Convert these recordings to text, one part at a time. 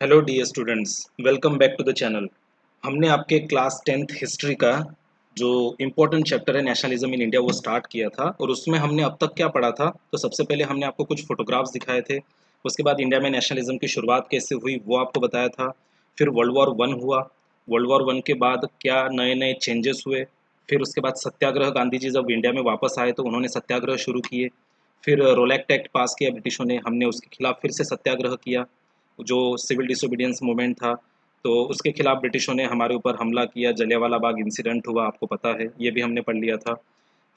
Hello dear students, welcome back to the channel. हमने आपके class 10th history का जो इम्पोर्टेंट चैप्टर है नेशनलिज्म इन इंडिया वो स्टार्ट किया था और उसमें हमने अब तक क्या पढ़ा था। तो सबसे पहले हमने आपको कुछ फोटोग्राफ्स दिखाए थे। उसके बाद इंडिया में नेशनलिज्म की शुरुआत कैसे हुई वो आपको बताया था। फिर वर्ल्ड वॉर वन हुआ। वर्ल्ड वॉर वन के बाद क्या नए नए चेंजेस हुए। फिर उसके बाद सत्याग्रह, गांधी जी जब इंडिया में वापस आए तो उन्होंने सत्याग्रह शुरू किए। फिर रोलैक्ट एक्ट पास किया ब्रिटिशों ने, हमने उसके खिलाफ फिर से सत्याग्रह किया। जो सिविल डिसोबीडियंस मूवमेंट था, तो उसके खिलाफ ब्रिटिशों ने हमारे ऊपर हमला किया। जलियांवाला बाग इंसिडेंट हुआ, आपको पता है, ये भी हमने पढ़ लिया था।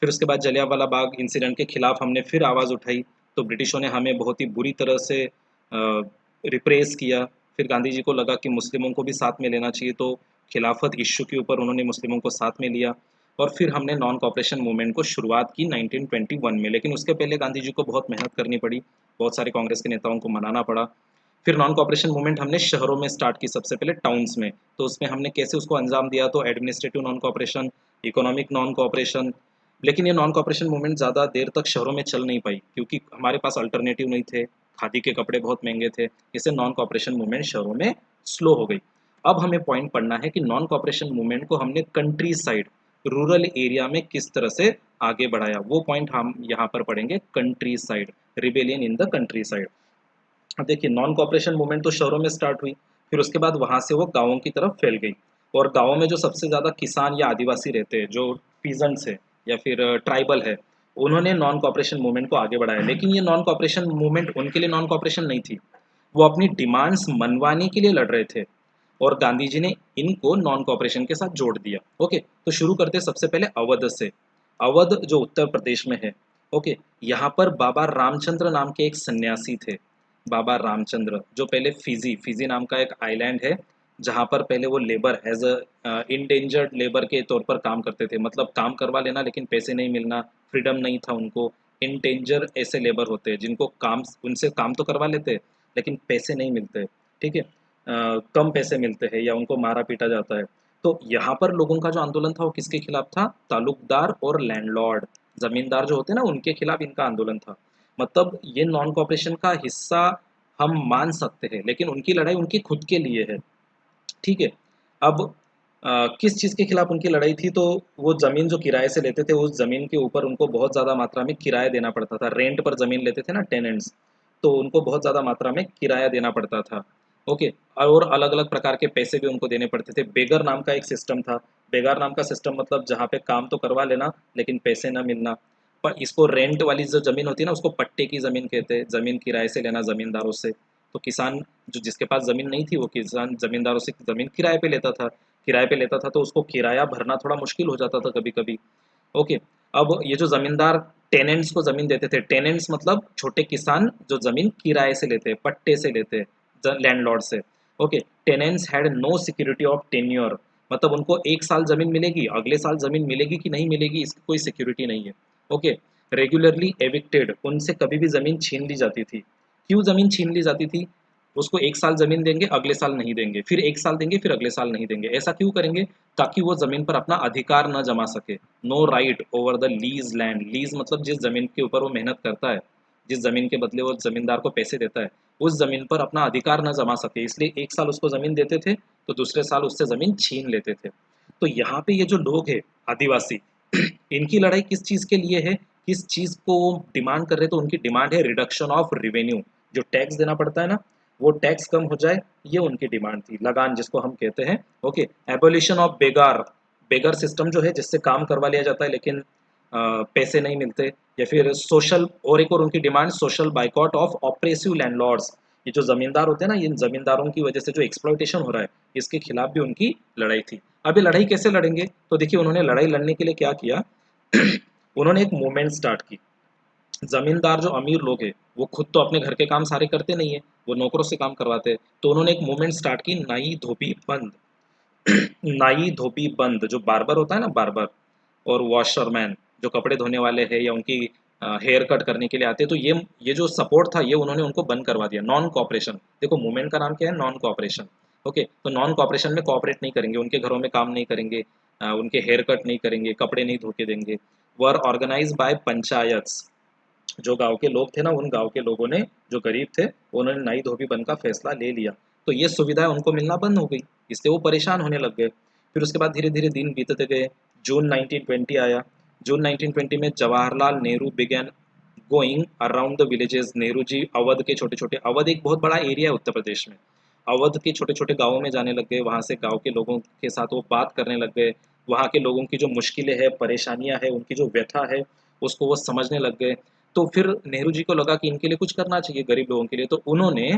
फिर उसके बाद जलियांवाला बाग इंसिडेंट के खिलाफ हमने फिर आवाज़ उठाई, तो ब्रिटिशों ने हमें बहुत ही बुरी तरह से रिप्रेस किया। फिर गांधी जी को लगा कि मुस्लिमों को भी साथ में लेना चाहिए, तो खिलाफत इश्यू के ऊपर उन्होंने मुस्लिमों को साथ में लिया। और फिर हमने नॉन कॉपरेशन मूवमेंट को शुरुआत की 1921 में। लेकिन उसके पहले गांधी जी को बहुत मेहनत करनी पड़ी, बहुत सारे कांग्रेस के नेताओं को मनाना पड़ा। फिर नॉन कॉपरेशन मूवमेंट हमने शहरों में स्टार्ट की, सबसे पहले टाउन्स में। तो उसमें हमने कैसे उसको अंजाम दिया, तो administrative non cooperation, economic non cooperation. लेकिन ये नॉन कॉपरेशन मूवमेंट ज़्यादा देर तक शहरों में चल नहीं पाई, क्योंकि हमारे पास अल्टरनेटिव नहीं थे। खादी के कपड़े बहुत महंगे थे, इससे नॉन कॉपरेशन मूवमेंट शहरों में स्लो हो गई। अब हमें पॉइंट पढ़ना है कि नॉन कॉपरेशन मूवमेंट को हमने कंट्री साइड, रूरल एरिया में किस तरह से आगे बढ़ाया, वो पॉइंट हम यहाँ पर पढ़ेंगे। Country side, rebellion in the country side. अब देखिए, नॉन कॉपरेशन मूवमेंट तो शहरों में स्टार्ट हुई, फिर उसके बाद वहाँ से वो गाँवों की तरफ फैल गई। और गाँवों में जो सबसे ज़्यादा किसान या आदिवासी रहते हैं, जो पीजेंट्स है या फिर ट्राइबल है, उन्होंने नॉन कॉपरेशन मूवमेंट को आगे बढ़ाया। लेकिन ये नॉन कॉपरेशन मूवमेंट उनके लिए नॉन कॉपरेशन नहीं थी, वो अपनी डिमांड्स मनवाने के लिए लड़ रहे थे। और गांधी जी ने इनको नॉन कॉपरेशन के साथ जोड़ दिया। ओके, तो शुरू करते हैं सबसे पहले अवध से। अवध जो उत्तर प्रदेश में है। ओके, यहाँ पर बाबा रामचंद्र नाम के एक सन्यासी थे। बाबा रामचंद्र, जो पहले फिजी फिजी नाम का एक आइलैंड है, जहाँ पर पहले वो labour as a indentured labour के तौर पर काम करते थे। मतलब काम करवा लेना लेकिन पैसे नहीं मिलना, फ्रीडम नहीं था उनको। इंडेंजर ऐसे लेबर होते हैं जिनको काम, उनसे काम तो करवा लेते हैं लेकिन पैसे नहीं मिलते। ठीक है, कम पैसे मिलते हैं या उनको मारा पीटा जाता है। तो यहाँ पर लोगों का जो आंदोलन था वो किसके खिलाफ था? तालुकदार और लैंडलॉर्ड, जमींदार जो होते हैं ना, उनके खिलाफ इनका आंदोलन था। मतलब ये नॉन कॉपरेशन का हिस्सा हम मान सकते हैं, लेकिन उनकी लड़ाई उनकी खुद के लिए है। ठीक है। अब किस चीज़ के खिलाफ उनकी लड़ाई थी? तो वो ज़मीन जो किराए से लेते थे, उस ज़मीन के ऊपर उनको बहुत ज़्यादा मात्रा में किराया देना पड़ता था। रेंट पर ज़मीन लेते थे ना टेनेंट्स, तो उनको बहुत ज़्यादा मात्रा में किराया देना पड़ता था। ओके, और अलग-अलग प्रकार के पैसे भी उनको देने पड़ते थे। बेगर नाम का एक सिस्टम था। बेगार नाम का सिस्टम मतलब जहाँ पे काम तो करवा लेना लेकिन पैसे ना मिलना। पर इसको रेंट वाली जो ज़मीन होती है ना, उसको पट्टे की ज़मीन कहते हैं। ज़मीन किराए से लेना ज़मींदारों से। तो किसान जो, जिसके पास ज़मीन नहीं थी, वो किसान ज़मींदारों से ज़मीन किराए पे लेता था। किराए पे लेता था तो उसको किराया भरना थोड़ा मुश्किल हो जाता था कभी-कभी। ओके, अब ये जो ज़मींदार टेनेंट्स को ज़मीन देते थे, टेनेंट्स मतलब छोटे किसान जो ज़मीन किराए से लेते हैं, पट्टे से लेते हैं लैंडलॉर्ड से। Okay, tenants had no security of tenure, मतलब उनको 1 साल ज़मीन मिलेगी, अगले साल ज़मीन मिलेगी कि नहीं मिलेगी इसकी कोई सिक्योरिटी नहीं है। ओके, रेगुलरली एविक्टेड, उनसे कभी भी ज़मीन छीन ली जाती थी। क्यों ज़मीन छीन ली जाती थी? उसको 1 साल ज़मीन देंगे, अगले साल नहीं देंगे, फिर 1 साल देंगे, फिर अगले साल नहीं देंगे। ऐसा क्यों करेंगे? ताकि वो ज़मीन पर अपना अधिकार ना जमा सके। No right over the lease land. Lease मतलब जिस ज़मीन के ऊपर वो मेहनत करता है, जिस ज़मीन के बदले वो ज़मींदार को पैसे देता है, उस ज़मीन पर अपना अधिकार ना जमा सके। इसलिए 1 साल उसको ज़मीन देते थे, तो दूसरे साल उससे ज़मीन छीन लेते थे। तो यहाँ पे ये जो लोग हैं, आदिवासी, इनकी लड़ाई किस चीज़ के लिए है? किस चीज़ को वो डिमांड कर रहे हैं? तो उनकी डिमांड है रिडक्शन ऑफ रेवेन्यू। जो टैक्स देना पड़ता है ना, वो टैक्स कम हो जाए, ये उनकी डिमांड थी। लगान जिसको हम कहते हैं। Okay, abolition of begar, begar system जो है जिससे काम करवा लिया जाता है लेकिन पैसे नहीं मिलते। या फिर सोशल, और एक और उनकी demand, social boycott of oppressive landlords. ये जो ज़मींदार होते हैं ना, इन ज़मींदारों की वजह से जो एक्सप्लॉइटेशन हो रहा है, इसके खिलाफ भी उनकी लड़ाई थी। अब ये लड़ाई कैसे लड़ेंगे? तो देखिए, उन्होंने लड़ाई लड़ने के लिए क्या किया। उन्होंने एक मूवमेंट स्टार्ट की। ज़मींदार जो अमीर लोग हैं, वो खुद तो अपने घर के काम सारे करते नहीं है, वो नौकरों से काम करवाते हैं। तो उन्होंने एक मूवमेंट स्टार्ट की, नाई धोबी बंद। नाई धोबी बंद, जो बार्बर होता है ना, बार्बर और वॉशरमैन, जो कपड़े धोने वाले हैं या उनकी हेयर कट करने के लिए आते हैं, तो ये जो सपोर्ट था, ये उन्होंने उनको बंद करवा दिया। नॉन कॉपरेशन, देखो मूवमेंट का नाम क्या है? Non cooperation. ओके, तो नॉन कॉपरेशन में कॉपरेट नहीं करेंगे, उनके घरों में काम नहीं करेंगे, उनके हेयर कट नहीं करेंगे, कपड़े नहीं धो के देंगे। वर ऑर्गेनाइज बाय पंचायत्स, जो गांव के लोग थे ना, उन गांव के लोगों ने, जो गरीब थे, उन्होंने नाई धोबी बंद का फैसला ले लिया। तो ये सुविधाएं उनको मिलना बंद हो गई, इससे वो परेशान होने लग गए। फिर उसके बाद धीरे धीरे दिन बीतते गए, जून 1920 आया। जून 1920 में Jawaharlal Nehru began going around the villages. Nehru ji Awadh के छोटे छोटे, अवध एक बहुत बड़ा एरिया है उत्तर प्रदेश में, अवध के छोटे छोटे गाँवों में जाने लग गए, वहाँ से गाँव के लोगों के साथ वो बात करने लग गए, वहाँ के लोगों की जो मुश्किलें हैं, परेशानियाँ हैं, उनकी जो व्यथा है उसको वो समझने लग गए। तो फिर नेहरू जी को लगा कि इनके लिए कुछ करना चाहिए गरीब लोगों के लिए, तो उन्होंने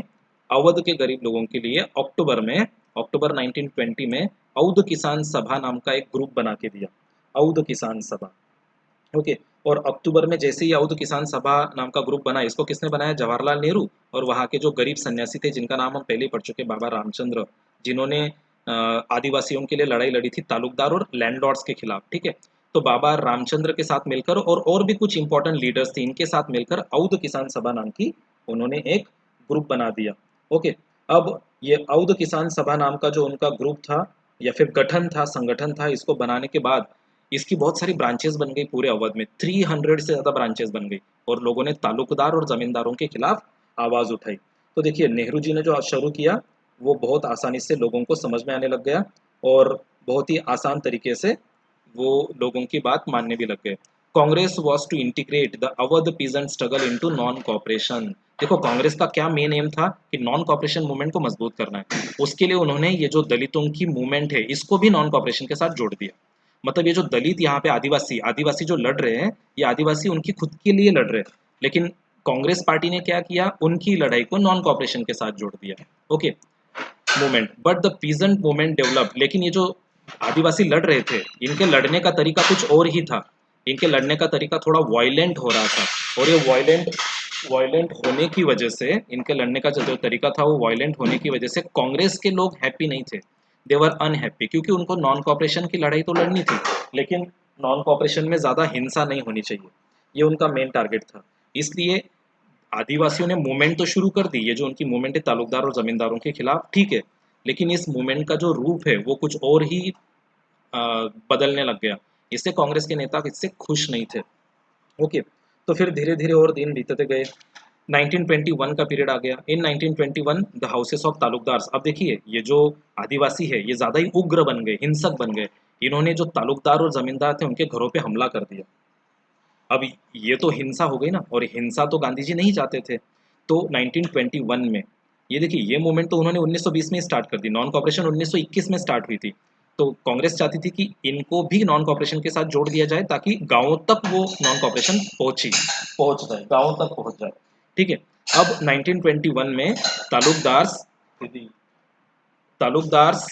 अवध के गरीब लोगों के लिए अक्टूबर 1920 में औध किसान सभा नाम का एक ग्रुप बना के दिया, औध किसान सभा। ओके। और अक्टूबर में जैसे ही औध किसान सभा नाम का ग्रुप बना, इसको किसने बनाया? जवाहरलाल नेहरू और वहाँ के जो गरीब सन्यासी थे जिनका नाम हम पहले ही पढ़ चुके, बाबा रामचंद्र, जिन्होंने आदिवासियों के लिए लड़ाई लड़ी थी तालुकदार और लैंडलॉर्ड्स के खिलाफ। ठीक है, तो बाबा रामचंद्र के साथ मिलकर और भी कुछ इंपॉर्टेंट लीडर्स थे, इनके साथ मिलकर औध किसान सभा नाम की उन्होंने एक ग्रुप बना दिया। ओके। अब ये औध किसान सभा नाम का जो उनका ग्रुप था या फिर गठन था, संगठन था, इसको बनाने के बाद इसकी बहुत सारी ब्रांचेस बन गई पूरे अवध में, 300 से ज़्यादा ब्रांचेस बन गई और लोगों ने तालुकदार और जमींदारों के खिलाफ आवाज़ उठाई। तो देखिए नेहरू जी ने जो शुरू किया वो बहुत आसानी से लोगों को समझ में आने लग गया और बहुत ही आसान तरीके से वो लोगों की बात मानने भी लग गए। Congress was to integrate the Awadh peasant struggle into non cooperation. देखो कांग्रेस का क्या मेन एम था कि नॉन कॉपरेशन मूवमेंट को मजबूत करना है, उसके लिए उन्होंने ये जो दलितों की मूवमेंट है इसको भी नॉन कॉपरेशन के साथ जोड़ दिया। मतलब ये जो दलित यहाँ पे आदिवासी आदिवासी जो लड़ रहे हैं, ये आदिवासी उनकी खुद के लिए लड़ रहे हैं, लेकिन कांग्रेस पार्टी ने क्या किया, उनकी लड़ाई को नॉन कॉपरेशन के साथ जोड़ दिया। Okay, movement, but the peasant movement develop. लेकिन ये जो आदिवासी लड़ रहे थे, इनके लड़ने का तरीका कुछ और ही था, इनके लड़ने का तरीका थोड़ा वायलेंट हो रहा था और ये वायलेंट वायलेंट होने की वजह से, इनके लड़ने का जो तरीका था वो वायलेंट होने की वजह से कांग्रेस के लोग हैप्पी नहीं थे, दे वर अनहैप्पी, क्योंकि उनको नॉन कॉपरेशन की लड़ाई तो लड़नी थी लेकिन नॉन कॉपरेशन में ज़्यादा हिंसा नहीं होनी चाहिए, ये उनका मेन टारगेट था। इसलिए आदिवासियों ने मूवमेंट तो शुरू कर दी, ये जो उनकी मूवमेंट है तालुकदार और जमींदारों के खिलाफ, ठीक है, लेकिन इस मूवमेंट का जो रूप है वो कुछ और ही बदलने लग गया। इससे कांग्रेस के नेता इससे खुश नहीं थे। ओके, तो फिर धीरे धीरे और दिन बीतते गए, 1921 का पीरियड आ गया। इन 1921 द हाउसेस ऑफ तालुकदार्स। अब देखिए ये जो आदिवासी है ये ज़्यादा ही उग्र बन गए, हिंसक बन गए, इन्होंने जो तालुकदार और जमींदार थे उनके घरों पे हमला कर दिया। अब ये तो हिंसा हो गई ना, और हिंसा तो गांधी जी नहीं चाहते थे। तो 1921 में ये देखिए ये मूवमेंट तो उन्होंने 1920 में स्टार्ट कर दी, नॉन कॉपरेशन 1921 में स्टार्ट हुई थी। तो कांग्रेस चाहती थी कि इनको भी नॉन कॉपरेशन के साथ जोड़ दिया जाए ताकि गांवों तक वो नॉन कॉपरेशन पहुंच जाए, गांवों तक पहुंच जाए। ठीक है, अब 1921 में तालुकदार्स तालुकदार्स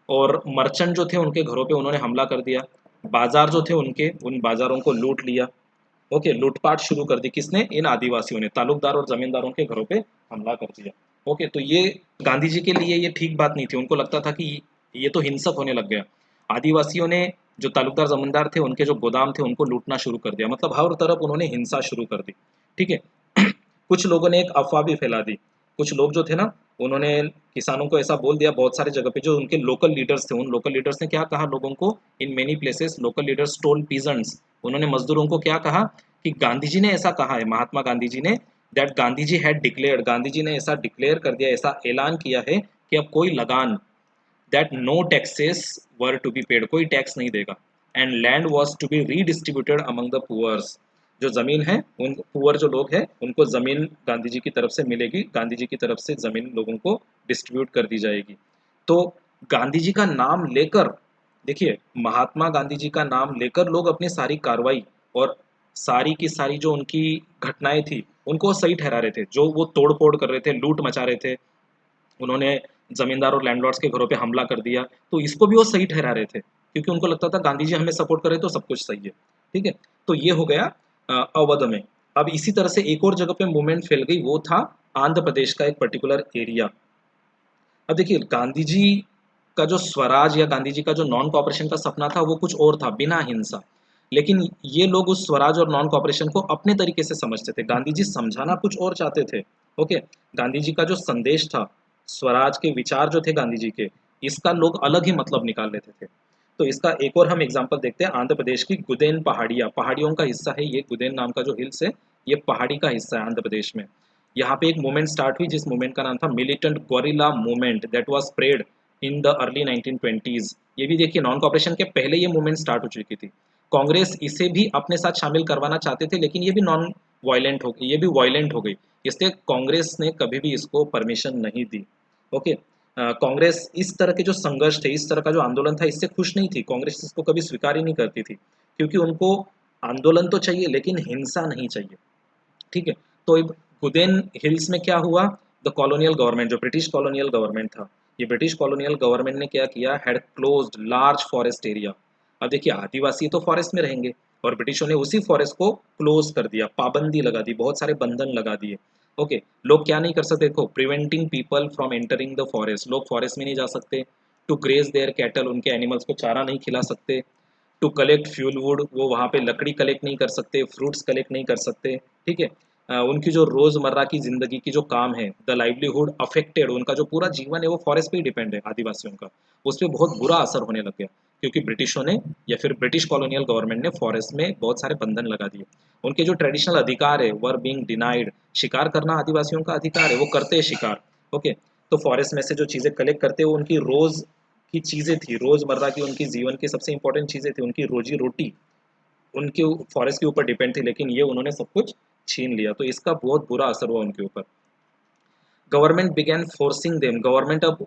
और मर्चेंट जो थे उनके घरों पे उन्होंने हमला कर दिया, बाजार जो थे उनके उन बाजारों को लूट लिया। ओके, लूटपाट शुरू कर दी, किसने? इन आदिवासियों ने, तालुकदार और जमींदारों के घरों पे हमला कर दिया। ओके, तो ये गांधी जी के लिए ये ठीक बात नहीं थी, उनको लगता था कि ये तो हिंसक होने लग गया। आदिवासियों ने जो तालुकदार जमींदार थे उनके जो गोदाम थे उनको लूटना शुरू कर दिया, मतलब हर तरफ उन्होंने हिंसा शुरू कर दी। ठीक है, कुछ लोगों ने एक अफवाह भी फैला दी, कुछ लोग जो थे ना उन्होंने किसानों को ऐसा बोल दिया बहुत सारे जगह पे, जो उनके लोकल लीडर्स थे, उन लोकल लीडर्स ने क्या कहा लोगों को, in many places local leaders told peasants, उन्होंने मजदूरों को क्या कहा कि गांधी जी ने ऐसा कहा है, महात्मा गांधी जी ने, that Gandhi ji had declared, Gandhi ji ने ऐसा डिक्लेयर कर दिया, ऐसा ऐलान किया है कि अब कोई लगान, that no taxes were to be paid, कोई टैक्स नहीं देगा, and land was to be redistributed among the poors, जो ज़मीन है उन पुअर जो लोग हैं उनको ज़मीन गांधी जी की तरफ से मिलेगी, गांधी जी की तरफ से ज़मीन लोगों को डिस्ट्रीब्यूट कर दी जाएगी। तो गांधी जी का नाम लेकर, देखिए महात्मा गांधी जी का नाम लेकर लोग अपनी सारी कार्रवाई और सारी की सारी जो उनकी घटनाएं थी उनको सही ठहरा रहे थे, जो वो तोड़ फोड़ कर रहे थे, लूट मचा रहे थे, उन्होंने जमींदार और लैंडलॉर्ड्स के घरों पे हमला कर दिया, तो इसको भी वो सही ठहरा रहे थे क्योंकि उनको लगता था गांधी जी हमें सपोर्ट कर रहे तो सब कुछ सही है। ठीक है, तो ये हो गया अवध में। अब इसी तरह से एक और जगह पे मूवमेंट फैल गई, वो था आंध्र प्रदेश का एक पर्टिकुलर एरिया। अब देखिए गांधी जी का जो स्वराज या गांधी जी का जो नॉन कॉपरेशन का सपना था वो कुछ और था, बिना हिंसा, लेकिन ये लोग उस स्वराज और नॉन कॉपरेशन को अपने तरीके से समझते थे, गांधी जी समझाना कुछ और चाहते थे। ओके, गांधी जी का जो संदेश था, स्वराज के विचार जो थे गांधी जी के, इसका लोग अलग ही मतलब निकाल लेते थे। तो इसका एक और हम एग्जांपल देखते हैं, आंध्र प्रदेश की गुदेन पहाड़ियाँ, पहाड़ियों का हिस्सा है ये, गुदेन नाम का जो हिल्स है ये पहाड़ी का हिस्सा है आंध्र प्रदेश में। यहाँ पे एक मूवमेंट स्टार्ट हुई जिस मूवमेंट का नाम था militant gorilla movement that was spread in the early 1920s। ये भी देखिए नॉन कॉपरेशन के पहले ये मूवमेंट स्टार्ट हो चुकी थी। कांग्रेस इसे भी अपने साथ शामिल करवाना चाहते थे लेकिन ये भी नॉन वायलेंट हो गई, ये भी वायलेंट हो गई, इसलिए कांग्रेस ने कभी भी इसको परमिशन नहीं दी। ओके। कांग्रेस इस तरह के जो संघर्ष थे, इस तरह का जो आंदोलन था, इससे खुश नहीं थी। कांग्रेस इसको कभी स्वीकार ही नहीं करती थी क्योंकि उनको आंदोलन तो चाहिए लेकिन हिंसा नहीं चाहिए। ठीक है। तो गुदेन हिल्स में क्या हुआ, द कॉलोनियल गवर्नमेंट, जो ब्रिटिश कॉलोनियल गवर्नमेंट था, ये ब्रिटिश कॉलोनियल गवर्नमेंट ने क्या किया, had closed large forest area. अब देखिए आदिवासी तो फॉरेस्ट में रहेंगे और ब्रिटिशों ने उसी फॉरेस्ट को क्लोज कर दिया, पाबंदी लगा दी, बहुत सारे बंधन लगा दिए। ओके। लोग क्या नहीं कर सकते, देखो preventing people from entering the forest, लोग फॉरेस्ट में नहीं जा सकते। टू ग्रेज देयर कैटल, उनके एनिमल्स को चारा नहीं खिला सकते। टू कलेक्ट फ्यूल वुड, वो वहाँ पे लकड़ी कलेक्ट नहीं कर सकते, फ्रूट्स कलेक्ट नहीं कर सकते। ठीक है। उनकी जो रोज़मर्रा की ज़िंदगी की जो काम है, द लाइवलीहुड अफेक्टेड, उनका जो पूरा जीवन है वो फॉरेस्ट पे ही डिपेंड है आदिवासियों का, उस पर बहुत बुरा असर होने लग गया क्योंकि ब्रिटिशों ने या फिर ब्रिटिश कॉलोनियल गवर्नमेंट ने फॉरेस्ट में बहुत सारे बंधन लगा दिए। उनके जो ट्रेडिशनल अधिकार है वर बीइंग डिनाइड, शिकार करना आदिवासियों का अधिकार है, वो करते हैं शिकार। ओके। तो फॉरेस्ट में से जो चीज़ें कलेक्ट करते हैं वो उनकी रोज़ की चीज़ें थी, रोज़मर्रा की उनकी जीवन की सबसे इंपॉर्टेंट चीज़ें थी, उनकी रोजी रोटी उनके फॉरेस्ट के ऊपर डिपेंड थी, लेकिन ये उन्होंने सब कुछ छीन लिया, तो इसका बहुत बुरा असर हुआ उनके ऊपर। Government began forcing them, government अब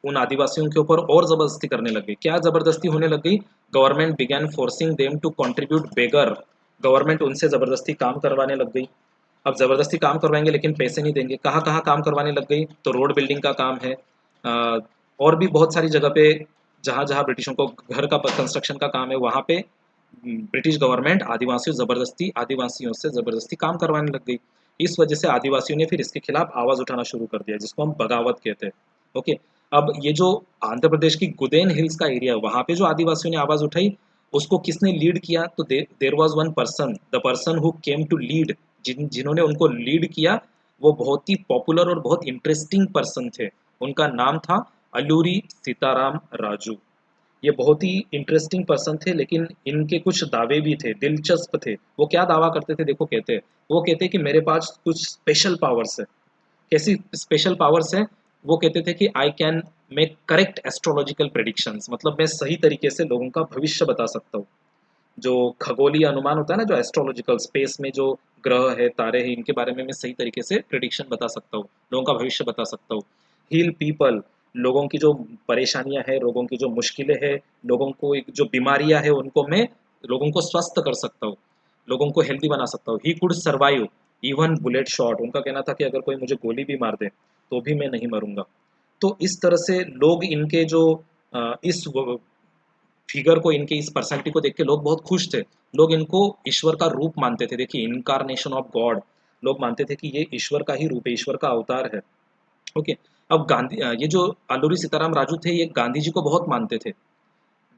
उन आदिवासियों के ऊपर और जबरदस्ती करने लग गई। क्या जबरदस्ती होने लग गई, government began forcing them to contribute begar, government उनसे जबरदस्ती काम करवाने लग गई। अब जबरदस्ती काम करवाएंगे लेकिन पैसे नहीं देंगे, कहाँ कहाँ काम करवाने लग गई, तो रोड बिल्डिंग का काम है, और भी बहुत सारी जगह पे जहाँ जहाँ ब्रिटिशों को घर का कंस्ट्रक्शन का काम है वहाँ पे ब्रिटिश गवर्नमेंट आदिवासियों से ज़बरदस्ती काम करवाने लग गई। इस वजह से आदिवासियों ने फिर इसके खिलाफ आवाज़ उठाना शुरू कर दिया जिसको हम बगावत कहते हैं। ओके। अब ये जो आंध्र प्रदेश की गुदेन हिल्स का एरिया है वहाँ पे जो आदिवासियों ने आवाज़ उठाई उसको किसने लीड किया, तो there was one person, the person who came to lead, जिन्होंने उनको लीड किया वो बहुत ही पॉपुलर और बहुत इंटरेस्टिंग पर्सन थे। उनका नाम था अलूरी सीताराम राजू। ये बहुत ही इंटरेस्टिंग पर्सन थे लेकिन इनके कुछ दावे भी थे, दिलचस्प थे। वो क्या दावा करते थे, देखो कहते हैं, वो कहते कि मेरे पास कुछ स्पेशल पावर्स है। कैसी स्पेशल पावर्स है, वो कहते थे कि I can make correct astrological predictions, मतलब मैं सही तरीके से लोगों का भविष्य बता सकता हूँ। जो खगोलीय अनुमान होता है ना, जो एस्ट्रोलॉजिकल स्पेस में जो ग्रह है तारे हैं इनके बारे में मैं सही तरीके से प्रिडिक्शन बता सकता हूँ, लोगों का भविष्य बता सकता हूँ। हील पीपल, लोगों की जो परेशानियां हैं, लोगों की जो मुश्किलें हैं, लोगों को जो बीमारियां हैं उनको मैं लोगों को स्वस्थ कर सकता हूँ, लोगों को हेल्दी बना सकता हूँ। He could survive even bullet shot, उनका कहना था कि अगर कोई मुझे गोली भी मार दे तो भी मैं नहीं मरूंगा। तो इस तरह से लोग इनके जो इस फिगर को, इनकी इस पर्सनैलिटी को देख के लोग बहुत खुश थे। लोग इनको ईश्वर का रूप मानते थे, देखिए इनकारनेशन ऑफ गॉड, लोग मानते थे कि ये ईश्वर का ही रूप है, ईश्वर का अवतार है। ओके। अब ये जो आलूरी सीताराम राजू थे ये गांधी जी को बहुत मानते थे।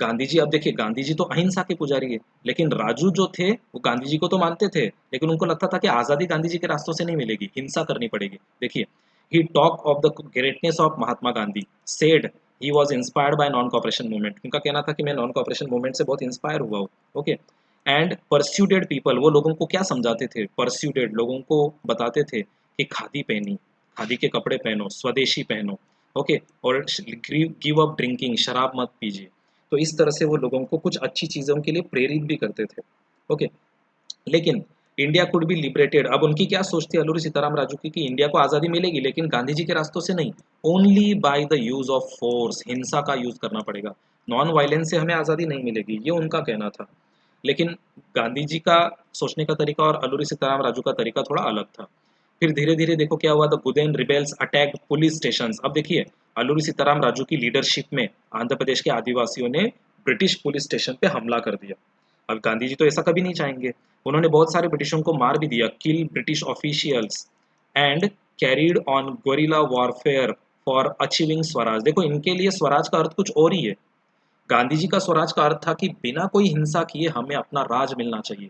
गांधी जी, अब देखिए गांधी जी तो अहिंसा के पुजारी है, लेकिन राजू जो थे वो गांधी जी को तो मानते थे लेकिन उनको लगता था कि आज़ादी गांधी जी के रास्तों से नहीं मिलेगी, हिंसा करनी पड़ेगी। देखिए, ही talk of the greatness of Mahatma Gandhi, said he was inspired by non cooperation movement, उनका कहना था कि मैं नॉन कॉपरेशन मूवमेंट से बहुत इंस्पायर हुआ हूँ। ओके। एंड परस्यूडेड पीपल, वो लोगों को क्या समझाते थे, परस्यूडेड, लोगों को बताते थे कि खादी पहनी, खादी के कपड़े पहनो, स्वदेशी पहनो। ओके। और गिव अप ड्रिंकिंग, शराब मत पीजिए। तो इस तरह से वो लोगों को कुछ अच्छी चीज़ों के लिए प्रेरित भी करते थे। ओके। लेकिन इंडिया कुड बी लिबरेटेड, अब उनकी क्या सोच थी अल्लूरी सीताराम राजू की कि इंडिया को आज़ादी मिलेगी लेकिन गांधी जी के रास्तों से नहीं, only by the use of force, हिंसा का यूज़ करना पड़ेगा, नॉन वायलेंस से हमें आज़ादी नहीं मिलेगी, ये उनका कहना था। लेकिन गांधी जी का सोचने का तरीका और अल्लूरी सीताराम राजू का तरीका थोड़ा अलग था। फिर धीरे धीरे देखो क्या हुआ, the Gudem rebels attacked police station. अब देखिए अल्लूरी सीताराम राजू की लीडरशिप में आंध्र प्रदेश के आदिवासियों ने ब्रिटिश पुलिस स्टेशन पे हमला कर दिया। अब गांधी जी तो ऐसा कभी नहीं चाहेंगे, उन्होंने बहुत सारे ब्रिटिशों को मार भी दिया, kill British officials and carried on guerrilla warfare for achieving swaraj. देखो इनके लिए स्वराज का अर्थ कुछ और ही है। गांधी जी का स्वराज का अर्थ था कि बिना कोई हिंसा किए हमें अपना राज मिलना चाहिए।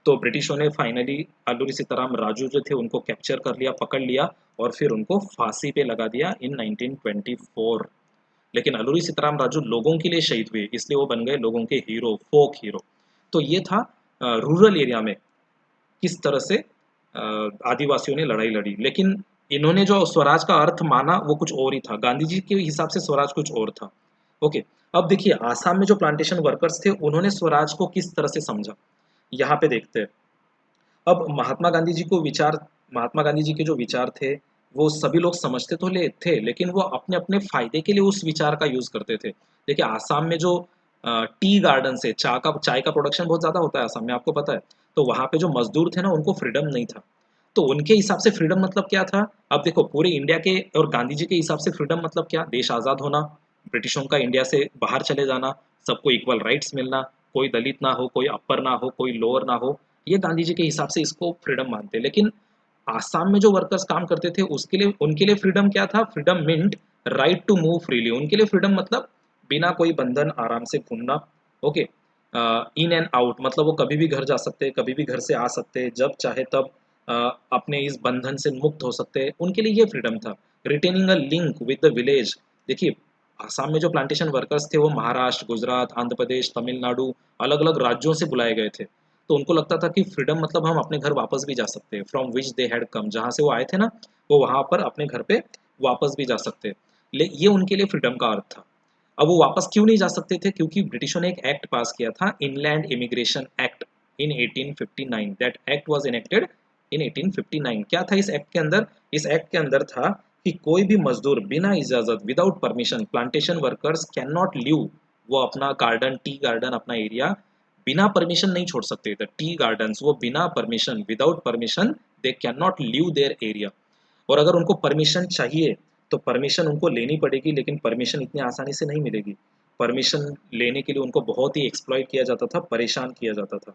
तो ब्रिटिशों ने फाइनली अल्लूरी सीताराम राजू जो थे उनको कैप्चर कर लिया, पकड़ लिया और फिर उनको फांसी पे लगा दिया इन 1924। लेकिन अल्लूरी सीताराम राजू लोगों के लिए शहीद हुए इसलिए वो बन गए लोगों के हीरो, फोक हीरो। तो ये था रूरल एरिया में किस तरह से आदिवासियों ने लड़ाई लड़ी, लेकिन इन्होंने जो स्वराज का अर्थ माना वो कुछ और ही था, गांधी जी के हिसाब से स्वराज कुछ और था। ओके, अब देखिए आसाम में जो प्लांटेशन वर्कर्स थे उन्होंने स्वराज को किस तरह से समझा, यहाँ पे देखते हैं। अब महात्मा गांधी जी के जो विचार थे वो सभी लोग समझते तो ले थे, लेकिन वो अपने अपने फायदे के लिए उस विचार का यूज करते थे। देखिए आसाम में जो टी गार्डन से चाय का प्रोडक्शन बहुत ज्यादा होता है आसाम में, आपको पता है। तो वहां पे जो मजदूर थे ना उनको फ्रीडम नहीं था। तो उनके हिसाब से फ्रीडम मतलब क्या था? अब देखो पूरे इंडिया के और गांधी जी के हिसाब से फ्रीडम मतलब क्या? देश आजाद होना, ब्रिटिशों का इंडिया से बाहर चले जाना, सबको इक्वल राइट्स मिलना, कोई दलित ना हो, कोई अपर ना हो, कोई लोअर ना हो। ये गांधी जी के हिसाब से इसको फ्रीडम मानते हैं। लेकिन आसाम में जो वर्कर्स काम करते थे उसके लिए उनके लिए फ्रीडम क्या था? Freedom meant right to move freely. उनके लिए फ्रीडम मतलब बिना कोई बंधन आराम से घूमना। ओके, इन एंड आउट मतलब वो कभी भी घर जा सकते, कभी भी घर से आ सकते, जब चाहे तब अ, अपने इस बंधन से मुक्त हो सकते, उनके लिए ये फ्रीडम था। Retaining a link with the village. देखिए आसाम में जो प्लांटेशन वर्कर्स थे वो महाराष्ट्र, गुजरात, आंध्र प्रदेश, तमिलनाडु, अलग अलग राज्यों से बुलाए गए थे। तो उनको लगता था कि फ्रीडम मतलब हम अपने घर वापस भी जा सकते हैं, from which they had come, जहाँ से वो आए थे ना, वो वहाँ पर अपने घर पे वापस भी जा सकते हैं। ये उनके लिए फ्रीडम का अर्थ था। अब वो वापस क्यों नहीं जा सकते थे? क्योंकि ब्रिटिशों ने एक एक्ट पास किया था, inland immigration act in 1859। That act was enacted इन 1859। क्या था इस एक्ट के अंदर? इस एक्ट के अंदर था कि कोई भी मजदूर बिना इजाजत, without permission, plantation workers can not leave, वो अपना गार्डन, टी गार्डन, अपना एरिया बिना परमिशन नहीं छोड़ सकते थे। टी गार्डन्स वो बिना permission, without permission they can not leave their area. और अगर उनको परमिशन चाहिए तो परमिशन उनको लेनी पड़ेगी, लेकिन परमिशन इतनी आसानी से नहीं मिलेगी। परमिशन लेने के लिए उनको बहुत ही एक्सप्लॉइट किया जाता था, परेशान किया जाता था।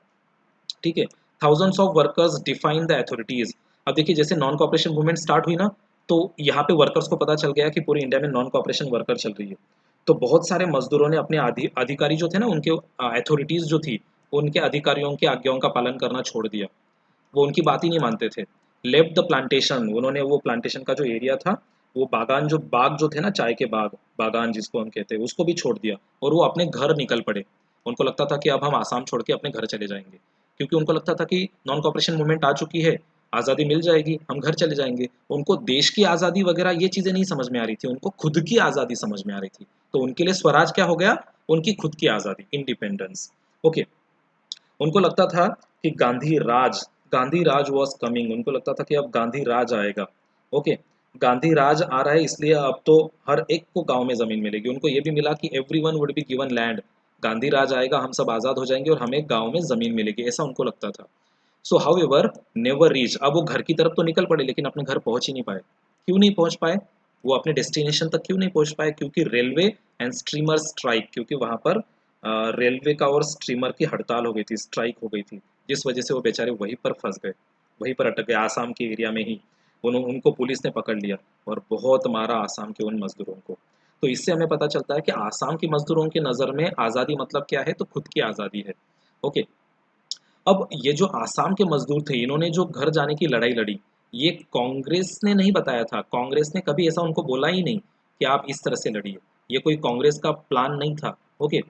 ठीक है। Thousands of workers define the authorities. अब देखिए जैसे नॉन कॉपरेशन मूवमेंट स्टार्ट हुई ना, तो यहाँ पे वर्कर्स को पता चल गया कि पूरे इंडिया में नॉन कॉपरेशन वर्कर चल रही है। तो बहुत सारे मजदूरों ने अपने अधिकारी जो थे ना, उनके अथॉरिटीज जो थी, उनके अधिकारियों की आज्ञाओं का पालन करना छोड़ दिया। वो उनकी बात ही नहीं मानते थे। लेफ्ट द प्लांटेशन, उन्होंने वो प्लांटेशन का जो एरिया था, वो बागान, जो बाग जो थे ना, चाय के बाग, बागान जिसको हम कहते हैं, उसको भी छोड़ दिया और वो अपने घर निकल पड़े। उनको लगता था कि अब हम आसाम छोड़ के अपने घर चले जाएंगे, क्योंकि उनको लगता था कि नॉन कॉपरेशन मूवमेंट आ चुकी है, आज़ादी मिल जाएगी, हम घर चले जाएंगे। उनको देश की आज़ादी वगैरह ये चीज़ें नहीं समझ में आ रही थी, उनको खुद की आज़ादी समझ में आ रही थी। तो उनके लिए स्वराज क्या हो गया? उनकी खुद की आज़ादी, इंडिपेंडेंस। ओके, उनको लगता था कि गांधी राज वॉज कमिंग। उनको लगता था कि अब गांधी राज आएगा। ओके, गांधी राज आ रहा है, इसलिए अब तो हर एक को गांव में जमीन मिलेगी। उनको ये भी मिला कि every one would be given land. Gandhi Raj आएगा, हम सब आज़ाद हो जाएंगे और हमें गांव में जमीन मिलेगी, ऐसा उनको लगता था। So how ever never reach. अब वो घर की तरफ तो निकल पड़े, लेकिन अपने घर पहुंच ही नहीं पाए। क्यों नहीं पहुंच पाए? वो अपने डेस्टिनेशन तक क्यों नहीं पहुंच पाए? क्योंकि रेलवे एंड स्ट्रीमर स्ट्राइक, क्योंकि वहां पर रेलवे का और स्ट्रीमर की हड़ताल हो गई थी, स्ट्राइक हो गई थी, जिस वजह से वो बेचारे वहीं पर फंस गए, वहीं पर अटक गए, आसाम के एरिया में ही। उनको पुलिस ने पकड़ लिया और बहुत मारा आसाम के उन मजदूरों को। तो इससे हमें पता चलता है कि आसाम के मजदूरों की नज़र में आज़ादी मतलब क्या है, तो खुद की आज़ादी है। ओके, अब ये जो आसाम के मजदूर थे, इन्होंने जो घर जाने की लड़ाई लड़ी, ये कांग्रेस ने नहीं बताया था। कांग्रेस ने कभी ऐसा उनको बोला ही नहीं कि आप इस तरह से लड़िए। ये कोई कांग्रेस का प्लान नहीं था। ओके,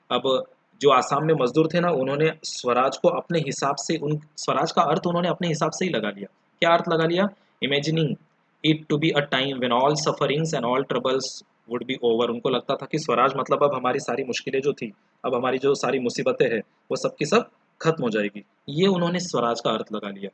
अब जो आसाम में मजदूर थे ना, उन्होंने स्वराज को अपने हिसाब से, उन स्वराज का अर्थ उन्होंने अपने हिसाब से ही लगा लिया। क्या अर्थ लगा लिया? Imagining it to be a time when all sufferings and all troubles would be over. उनको लगता था कि स्वराज मतलब अब हमारी सारी मुश्किलें जो थी, अब हमारी जो सारी मुसीबतें हैं, वो सब की सब खत्म हो जाएगी। ये उन्होंने स्वराज का अर्थ लगा लिया।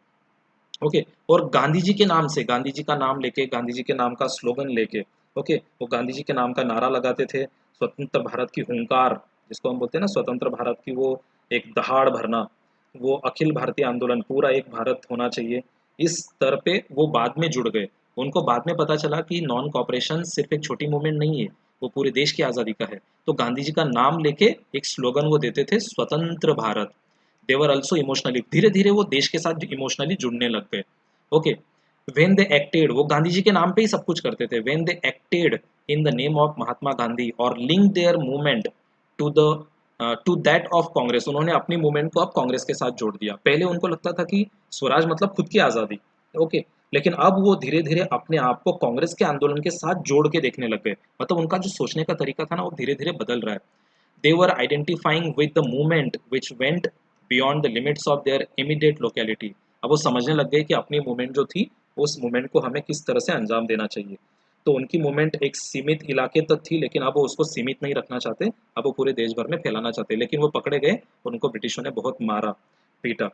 ओके, और गांधी जी के नाम से, गांधी जी का नाम लेके, गांधी जी के नाम का स्लोगन लेके, ओके, वो गांधी जी के नाम का नारा लगाते थे, स्वतंत्र भारत की हुंकार, जिसको हम बोलते हैं ना, स्वतंत्र भारत की वो एक दहाड़ भरना, वो अखिल भारतीय आंदोलन, पूरा एक भारत होना चाहिए, इस स्तर पे वो बाद में जुड़ गए। उनको बाद में पता चला कि नॉन कॉपरेशन सिर्फ एक छोटी मूवमेंट नहीं है, वो पूरे देश की आज़ादी का है। तो गांधी जी का नाम लेके एक स्लोगन वो देते थे, स्वतंत्र भारत। देवर ऑल्सो इमोशनली, धीरे धीरे वो देश के साथ इमोशनली जुड़ने लग गए। ओके, वेन दे एक्टेड, वो गांधी जी के नाम पे ही सब कुछ करते थे। When they acted in the name of Mahatma Gandhi और link their movement to the to that of Congress, उन्होंने अपनी मूवमेंट को अब कांग्रेस के साथ जोड़ दिया। पहले उनको लगता था कि स्वराज मतलब खुद की आज़ादी। ओके, लेकिन अब वो धीरे धीरे अपने आप को कांग्रेस के आंदोलन के साथ जोड़ के देखने लग गए। मतलब उनका जो सोचने का तरीका था ना, वो धीरे धीरे बदल रहा है। They were identifying with the movement which went beyond the limits of their immediate locality. अब वो समझने लग गए कि अपनी मूवमेंट जो थी उस मूवमेंट को हमें किस तरह से अंजाम देना चाहिए। तो उनकी मूवमेंट एक सीमित इलाके तक थी, लेकिन अब वो उसको सीमित नहीं रखना चाहते, अब वो पूरे देश भर में फैलाना चाहते, लेकिन वो पकड़े गए, उनको ब्रिटिशों ने बहुत मारा पीटा।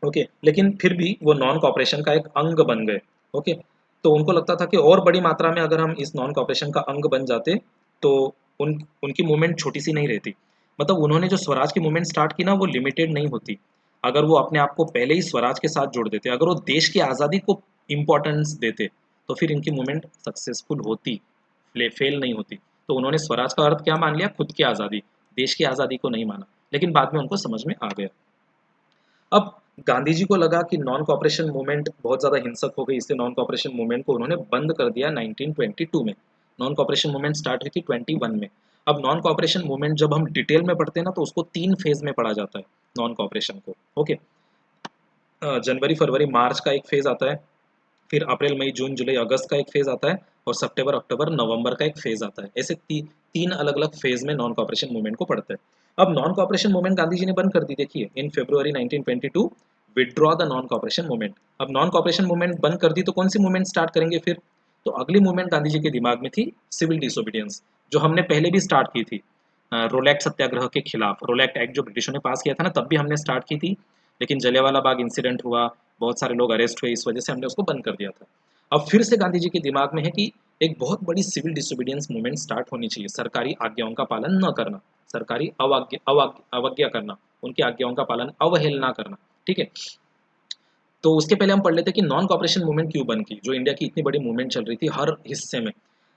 ओके, लेकिन फिर भी वो नॉन कॉपरेशन का एक अंग बन गए। ओके, तो उनको लगता था कि और बड़ी मात्रा में अगर हम इस नॉन कॉपरेशन का अंग बन जाते तो उनकी मूवमेंट छोटी सी नहीं रहती। मतलब उन्होंने जो स्वराज की मूवमेंट स्टार्ट की ना, वो लिमिटेड नहीं होती। अगर वो अपने आप को पहले ही स्वराज के साथ जोड़ देते, अगर वो देश की आज़ादी को इम्पोर्टेंस देते, तो फिर इनकी मूवमेंट सक्सेसफुल होती, फेल नहीं होती। तो उन्होंने स्वराज का अर्थ क्या मान लिया? खुद की आज़ादी, देश की आज़ादी को नहीं माना। लेकिन बाद में उनको समझ में आ गया। अब गांधी जी को लगा कि नॉन कॉपरेशन मूवमेंट बहुत ज़्यादा हिंसक हो गई, इसलिए नॉन कॉपरेशन मूवमेंट को उन्होंने बंद कर दिया 1922 में। नॉन कॉपरेशन मूवमेंट स्टार्ट हुई थी 21 में। अब नॉन कॉपरेशन मूवमेंट जब हम डिटेल में पढ़ते हैं ना, तो उसको 3 फेज़ में पढ़ा जाता है नॉन कॉपरेशन को। ओके, जनवरी, फरवरी, मार्च का एक फेज़ आता है, फिर अप्रैल, मई, जून, जुलाई, अगस्त का एक फेज़ आता है, और सितंबर, अक्टूबर, नवंबर का एक फेज़ आता है। ऐसे 3 अलग-अलग फेज़ में नॉन कॉपरेशन मूवमेंट को पढ़ते हैं। अब non cooperation movement Gandhi ji ने बंद कर दी। देखिए, इन फरवरी 1922 withdraw the non cooperation movement. अब नॉन कॉपरेशन मूवमेंट बंद कर दी, तो कौन सी मूवमेंट स्टार्ट करेंगे फिर? तो अगली मूवमेंट गांधी जी के दिमाग में थी सिविल डिसोबीडियंस, जो हमने पहले भी स्टार्ट की थी रोलैक्ट सत्याग्रह के खिलाफ। रोलैक्ट एक्ट जो ब्रिटिशों ने पास किया था ना, तब भी हमने स्टार्ट की थी, लेकिन जलियांवाला बाग इंसिडेंट हुआ, बहुत सारे लोग अरेस्ट हुए, इस वजह से हमने उसको बंद कर दिया था। अब फिर से गांधी जी के दिमाग में है कि एक बहुत बड़ी सिविल डिसोबीडियंस मूवमेंट स्टार्ट होनी चाहिए, सरकारी आज्ञाओं का पालन न करना, सरकारी अवज्ञा करना, उनकी आज्ञाओं का पालन, अवहेलना करना। ठीक है, तो उसके पहले हम पढ़ लेते कि नॉन कॉपरेशन मूवमेंट क्यों बन की, जो इंडिया की इतनी बड़ी मूवमेंट चल रही थी हर हिस्से में।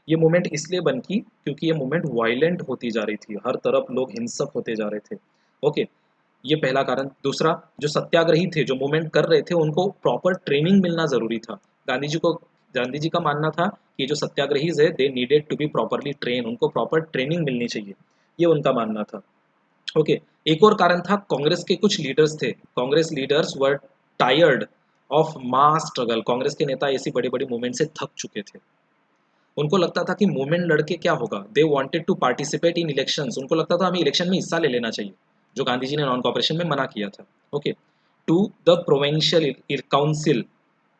ये मूवमेंट इसलिए बन की क्योंकि ये मूवमेंट वायलेंट होती जा रही थी, हर तरफ लोग हिंसक होते जा रहे थे। ओके, ये पहला कारण। दूसरा, जो सत्याग्रही थे, जो मूवमेंट कर रहे थे, उनको प्रॉपर ट्रेनिंग मिलना ज़रूरी था। गांधी जी का मानना था कि जो सत्याग्रहीज है, they needed to be properly train, उनको प्रॉपर ट्रेनिंग मिलनी चाहिए, ये उनका मानना था। ओके, एक और कारण था, कांग्रेस के कुछ लीडर्स थे, Congress leaders were tired of mass struggle. Congress के नेता ऐसी बड़ी बड़ी मूवमेंट से थक चुके थे। उनको लगता था कि मूवमेंट लड़के क्या होगा, they wanted to participate in elections. उनको लगता था हमें इलेक्शन में हिस्सा ले लेना चाहिए, जो गांधी जी ने नॉन कॉपरेशन में मना किया था। Okay, to the provincial council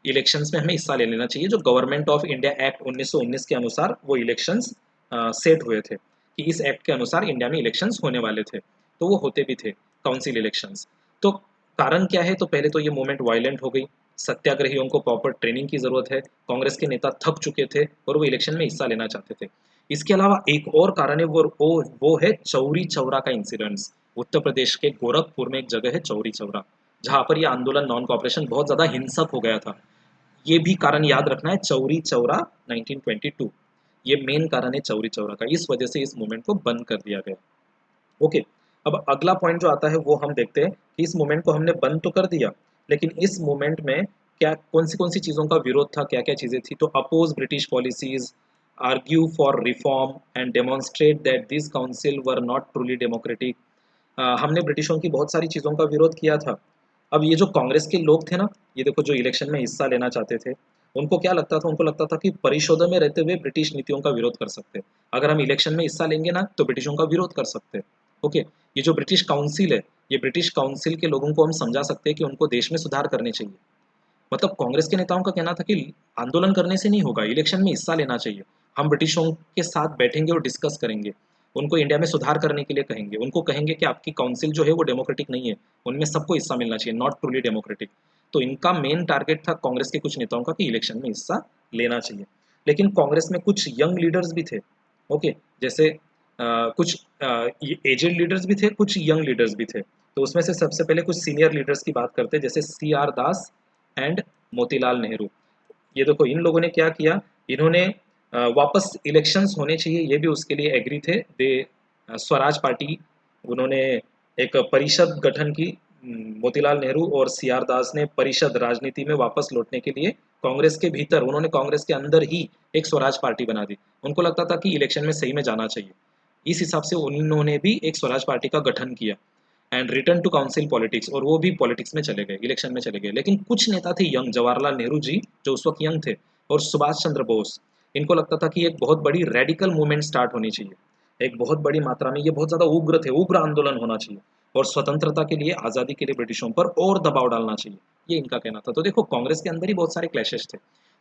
elections में हमें हिस्सा ले लेना चाहिए, जो गवर्नमेंट ऑफ इंडिया एक्ट 1919 के अनुसार वो इलेक्शंस सेट हुए थे, कि इस एक्ट के अनुसार इंडिया में इलेक्शंस होने वाले थे, तो वो होते भी थे काउंसिल इलेक्शंस। तो कारण क्या है? तो पहले तो ये मूवमेंट वायलेंट हो गई, सत्याग्रहियों को प्रॉपर ट्रेनिंग की जरूरत है, कांग्रेस के नेता थक चुके थे और वो इलेक्शन में हिस्सा लेना चाहते थे। इसके अलावा एक और कारण है, वो है चौरी चौरा का इंसिडेंट्स। उत्तर प्रदेश के गोरखपुर में एक जगह है चौरी चौरा, जहाँ पर यह आंदोलन नॉन कॉपरेशन बहुत ज़्यादा हिंसक हो गया था। ये भी कारण याद रखना है, चौरी चौरा 1922, ये मेन कारण है चौरी चौरा का, इस वजह से इस मूवमेंट को बंद कर दिया गया। ओके, अब अगला पॉइंट जो आता है वो हम देखते हैं कि इस मूवमेंट को हमने बंद तो कर दिया, लेकिन इस मूवमेंट में क्या कौन सी चीज़ों का विरोध था, क्या क्या चीज़ें थी? तो oppose British policies, argue for reform and demonstrate that this council were not truly democratic. हमने ब्रिटिशों की बहुत सारी चीज़ों का विरोध किया था। अब ये जो कांग्रेस के लोग थे ना, ये देखो, जो इलेक्शन में हिस्सा लेना चाहते थे, उनको क्या लगता था? उनको लगता था कि परिषदों में रहते हुए ब्रिटिश नीतियों का विरोध कर सकते हैं। अगर हम इलेक्शन में हिस्सा लेंगे ना, तो ब्रिटिशों का विरोध कर सकते हैं। ओके, ये जो ब्रिटिश काउंसिल है, ये ब्रिटिश काउंसिल के लोगों को हम समझा सकते हैं कि उनको देश में सुधार करने चाहिए। मतलब कांग्रेस के नेताओं का कहना था कि आंदोलन करने से नहीं होगा, इलेक्शन में हिस्सा लेना चाहिए। हम ब्रिटिशों के साथ बैठेंगे और डिस्कस करेंगे, उनको इंडिया में सुधार करने के लिए कहेंगे, उनको कहेंगे कि आपकी काउंसिल जो है वो डेमोक्रेटिक नहीं है, उनमें सबको हिस्सा मिलना चाहिए, नॉट ट्रूली डेमोक्रेटिक। तो इनका मेन टारगेट था कांग्रेस के कुछ नेताओं का कि इलेक्शन में हिस्सा लेना चाहिए। लेकिन कांग्रेस में कुछ यंग लीडर्स भी थे। ओके, जैसे कुछ एजेड लीडर्स भी थे, कुछ यंग लीडर्स भी थे। तो उसमें से सबसे पहले कुछ सीनियर लीडर्स की बात करते हैं, जैसे CR Das and Motilal Nehru. ये देखो, इन लोगों ने क्या किया, इन्होंने वापस इलेक्शंस होने चाहिए, ये भी उसके लिए एग्री थे। दे स्वराज पार्टी, उन्होंने एक परिषद गठन की। मोतीलाल नेहरू और CR दास ने परिषद राजनीति में वापस लौटने के लिए कांग्रेस के भीतर, उन्होंने कांग्रेस के अंदर ही एक स्वराज पार्टी बना दी। उनको लगता था कि इलेक्शन में सही में जाना चाहिए, इस हिसाब से उन्होंने भी एक स्वराज पार्टी का गठन किया and return to council politics, और वो भी पॉलिटिक्स में चले गए, इलेक्शन में चले गए। लेकिन कुछ नेता थे यंग, जवाहरलाल नेहरू जी जो उस वक्त यंग थे, और सुभाष चंद्र बोस, इनको लगता था कि एक बहुत बड़ी रेडिकल मूवमेंट स्टार्ट होनी चाहिए, एक बहुत बड़ी मात्रा में, ये बहुत ज़्यादा उग्र थे, उग्र आंदोलन होना चाहिए। और स्वतंत्रता के लिए, आज़ादी के लिए ब्रिटिशों पर और दबाव डालना चाहिए, ये इनका कहना था। तो देखो कांग्रेस के अंदर ही बहुत सारे क्लैशेस थे।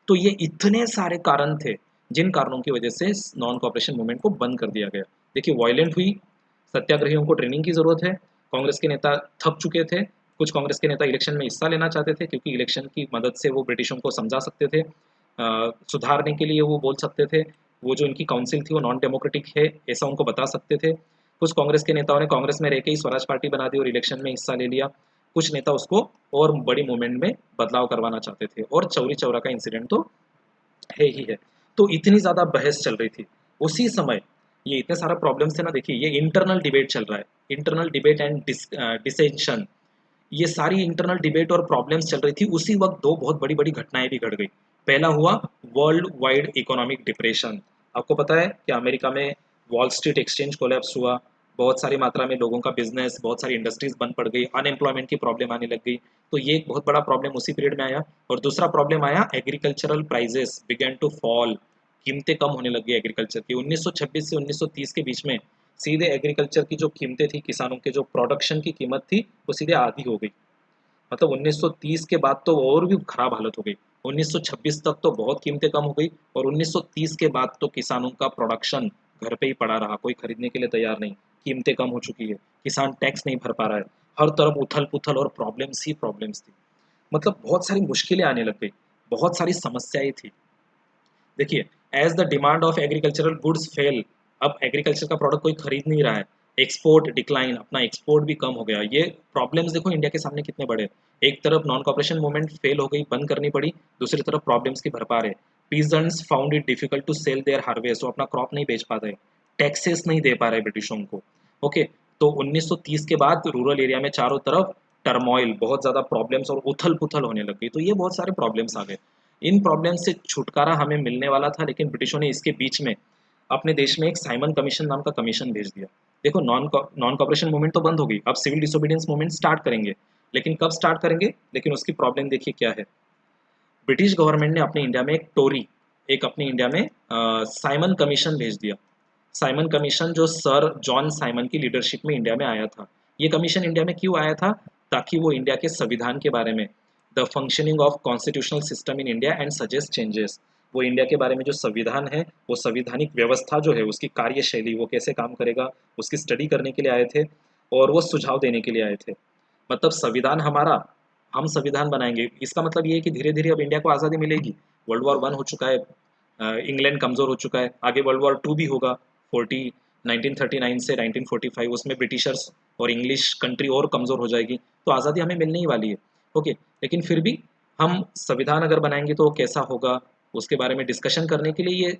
तो ये इतने सारे कारण थे जिन कारणों की वजह से नॉन कॉपरेशन मूवमेंट को बंद कर दिया गया। देखिए वायलेंट हुई, सत्याग्रहियों को ट्रेनिंग की ज़रूरत है, कांग्रेस के नेता थक चुके थे, कुछ कांग्रेस के नेता इलेक्शन में हिस्सा लेना चाहते थे क्योंकि इलेक्शन की मदद से वो ब्रिटिशों को समझा सकते थे, सुधारने के लिए वो बोल सकते थे, वो जो इनकी काउंसिल थी वो नॉन डेमोक्रेटिक है ऐसा उनको बता सकते थे। कुछ कांग्रेस के नेताओं ने कांग्रेस में रह के ही स्वराज पार्टी बना दी और इलेक्शन में हिस्सा ले लिया। कुछ नेता उसको और बड़ी मूवमेंट में बदलाव करवाना चाहते थे और चौरी चौरा का इंसिडेंट तो है ही है। तो इतनी ज़्यादा बहस चल रही थी। उसी समय ये इतने सारा प्रॉब्लम्स थे ना, देखिए ये इंटरनल डिबेट चल रहा है, इंटरनल डिबेट एंड डिसेंशन, ये सारी इंटरनल डिबेट और प्रॉब्लम्स चल रही थी। उसी वक्त दो बहुत बड़ी-बड़ी घटनाएँ भी घट गई। पहला हुआ वर्ल्ड वाइड इकोनॉमिक डिप्रेशन। आपको पता है कि अमेरिका में वॉल स्ट्रीट एक्सचेंज कोलैप्स हुआ, बहुत सारी मात्रा में लोगों का बिज़नेस, बहुत सारी इंडस्ट्रीज़ बंद पड़ गई, अनएम्प्लॉयमेंट की प्रॉब्लम आने लग गई। तो ये एक बहुत बड़ा प्रॉब्लम उसी पीरियड में आया। और दूसरा प्रॉब्लम आया agricultural prices began to fall, कीमतें कम होने लग गई एग्रीकल्चर की। 1926 से 1930 के बीच में सीधे एग्रीकल्चर की जो कीमतें थी, किसानों के जो प्रोडक्शन की कीमत थी, वो सीधे आधी हो गई। मतलब 1930 के बाद तो और भी खराब हालत हो गई। 1926 तक तो बहुत कीमतें कम हो गई और 1930 के बाद तो किसानों का प्रोडक्शन घर पे ही पड़ा रहा, कोई खरीदने के लिए तैयार नहीं। कीमतें कम हो चुकी है, किसान टैक्स नहीं भर पा रहा है, हर तरफ उथल-पुथल और प्रॉब्लम्स ही प्रॉब्लम्स थी। मतलब बहुत सारी मुश्किलें आने लग गई, बहुत सारी समस्याएँ थी। देखिए, as the demand of agricultural goods fail, अब एग्रीकल्चर का प्रोडक्ट कोई खरीद नहीं रहा है, एक्सपोर्ट डिक्लाइन, अपना एक्सपोर्ट भी कम हो गया। ये प्रॉब्लम्स देखो इंडिया के सामने कितने बड़े हैं। एक तरफ नॉन कॉपरेशन मूवमेंट फेल हो गई, बंद करनी पड़ी, दूसरी तरफ प्रॉब्लम्स की भरमार है। Peasants found it difficult to sell their harvest, वो अपना क्रॉप नहीं बेच पा रहे, टैक्सेस नहीं दे पा रहे ब्रिटिशों को। ओके, तो 1930 के बाद रूरल एरिया में चारों तरफ टर्मोइल, बहुत ज़्यादा प्रॉब्लम्स और उथल-पुथल होने लग गई। तो ये बहुत सारे प्रॉब्लम्स आ गए। इन प्रॉब्लम से छुटकारा हमें मिलने वाला था, लेकिन ब्रिटिशों ने इसके बीच में अपने देश में एक साइमन कमीशन नाम का कमीशन भेज दिया। देखो नॉन कॉपरेशन मूवमेंट तो बंद हो गई, अब सिविल डिसोबीडियंस मूवमेंट स्टार्ट करेंगे, लेकिन कब स्टार्ट करेंगे, लेकिन उसकी प्रॉब्लम देखिए क्या है। ब्रिटिश गवर्नमेंट ने अपने इंडिया में एक अपने इंडिया में साइमन कमीशन भेज दिया। साइमन कमीशन जो सर जॉन साइमन की लीडरशिप में इंडिया में आया था। ये कमीशन इंडिया में क्यों आया था, ताकि वो इंडिया के संविधान के बारे में, the functioning of constitutional system in India and suggest changes, वो इंडिया के बारे में जो संविधान है, वो संविधानिक व्यवस्था जो है उसकी कार्यशैली वो कैसे काम करेगा, उसकी स्टडी करने के लिए आए थे और वो सुझाव देने के लिए आए थे। मतलब संविधान हमारा, हम संविधान बनाएंगे, इसका मतलब ये है कि धीरे धीरे अब इंडिया को आज़ादी मिलेगी। वर्ल्ड वॉर वन हो चुका है, इंग्लैंड कमज़ोर हो चुका है, आगे वर्ल्ड वॉर टू भी होगा। 1939 से 1945 उसमें ब्रिटिशर्स और इंग्लिश कंट्री और कमज़ोर हो जाएगी, तो आज़ादी हमें मिलने ही वाली है। ओके, लेकिन फिर भी हम संविधान अगर बनाएंगे तो कैसा होगा, उसके बारे में डिस्कशन करने के लिए ये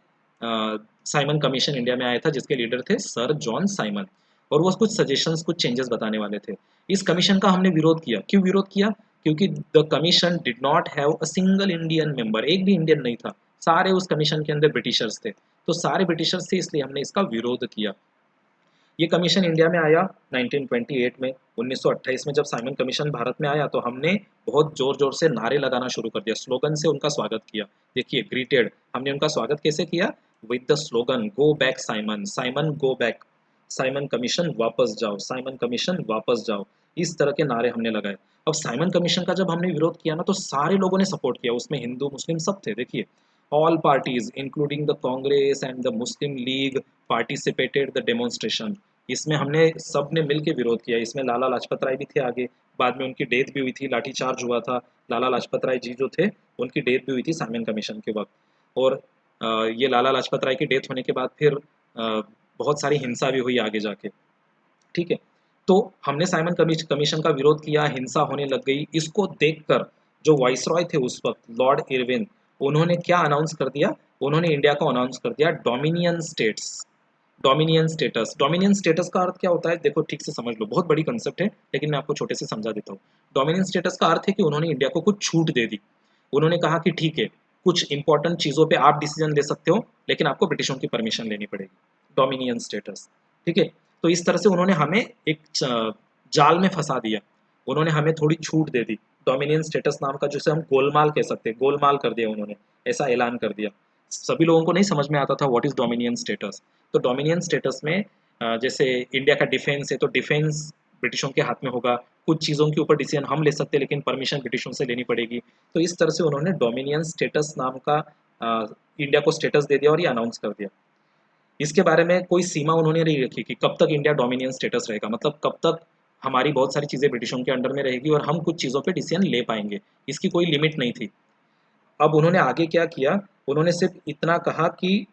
साइमन कमीशन इंडिया में आया था, जिसके लीडर थे सर जॉन साइमन। और वो कुछ सजेशंस, कुछ चेंजेस बताने वाले थे। इस कमीशन का हमने विरोध किया। क्यों विरोध किया? क्योंकि the commission did not have a single Indian member, एक भी इंडियन नहीं था, सारे उस कमीशन के अंदर ब्रिटिशर्स थे। तो सारे ब्रिटिशर्स थे, इसलिए हमने इसका विरोध किया। ये कमीशन इंडिया में आया 1928 में। 1928 में जब साइमन कमीशन भारत में आया तो हमने बहुत ज़ोर-ज़ोर से नारे लगाना शुरू कर दिया, स्लोगन से उनका स्वागत किया। देखिए ग्रीटेड, हमने उनका स्वागत कैसे किया? With the slogan go back Simon, Simon go back, Simon commission वापस जाओ, साइमन कमीशन वापस जाओ। इस तरह के नारे हमने लगाए। अब साइमन कमीशन का जब हमने विरोध किया ना तो सारे लोगों ने सपोर्ट किया, उसमें हिंदू, मुस्लिम सब थे। देखिए all parties including the Congress and the Muslim League participated the demonstration। इसमें हमने सब ने मिल के विरोध किया। इसमें लाला लाजपत राय भी थे आगे, बाद में उनकी डेथ भी हुई थी, लाठीचार्ज हुआ था। लाला लाजपत राय जी जो थे, उनकी डेथ भी हुई थी साइमन कमीशन के वक्त। और ये लाला लाजपत राय की डेथ होने के बाद फिर बहुत सारी हिंसा भी हुई आगे जाके, ठीक है। तो हमने साइमन कमीशन का विरोध किया, हिंसा होने लग गई। इसको देखकर जो वाइसरॉय थे उस वक्त, लॉर्ड इरविन, उन्होंने क्या अनाउंस कर दिया, उन्होंने इंडिया को अनाउंस कर दिया dominion states. Dominion status, dominion status का अर्थ क्या होता है, देखो ठीक से समझ लो, बहुत बड़ी कंसेप्ट है, लेकिन मैं आपको छोटे से समझा देता हूँ। डोमिनियन स्टेटस का अर्थ है कि उन्होंने इंडिया को कुछ छूट दे दी। उन्होंने कहा कि ठीक है, कुछ इंपॉर्टेंट चीज़ों पे आप डिसीजन ले सकते हो, लेकिन आपको ब्रिटिशों की परमिशन लेनी पड़ेगी। डोमिनियन स्टेटस, ठीक है। तो इस तरह से उन्होंने हमें एक जाल में फंसा दिया, उन्होंने हमें थोड़ी छूट दे दी। डोमिनियन स्टेटस नाम का, जिसे हम गोलमाल कह सकते हैं, गोलमाल कर दिया उन्होंने, ऐसा ऐलान कर दिया। सभी लोगों को नहीं समझ में आता था व्हाट इज़ डोमिनियन स्टेटस। तो डोमिनियन स्टेटस में जैसे इंडिया का डिफेंस है, तो डिफेंस ब्रिटिशों के हाथ में होगा, कुछ चीज़ों के ऊपर डिसीजन हम ले सकते हैं लेकिन परमिशन ब्रिटिशों से लेनी पड़ेगी। तो इस तरह से उन्होंने डोमिनियन स्टेटस नाम का इंडिया को स्टेटस दे दिया और ये अनाउंस कर दिया। इसके बारे में कोई सीमा उन्होंने नहीं रखी कि कब तक इंडिया डोमिनियन स्टेटस रहेगा, मतलब कब तक हमारी बहुत सारी चीज़ें ब्रिटिशों के अंडर में रहेगी और हम कुछ चीज़ों पे डिसीजन ले पाएंगे, इसकी कोई लिमिट नहीं थी। अब उन्होंने आगे क्या किया, उन्होंने सिर्फ इतना कहा कि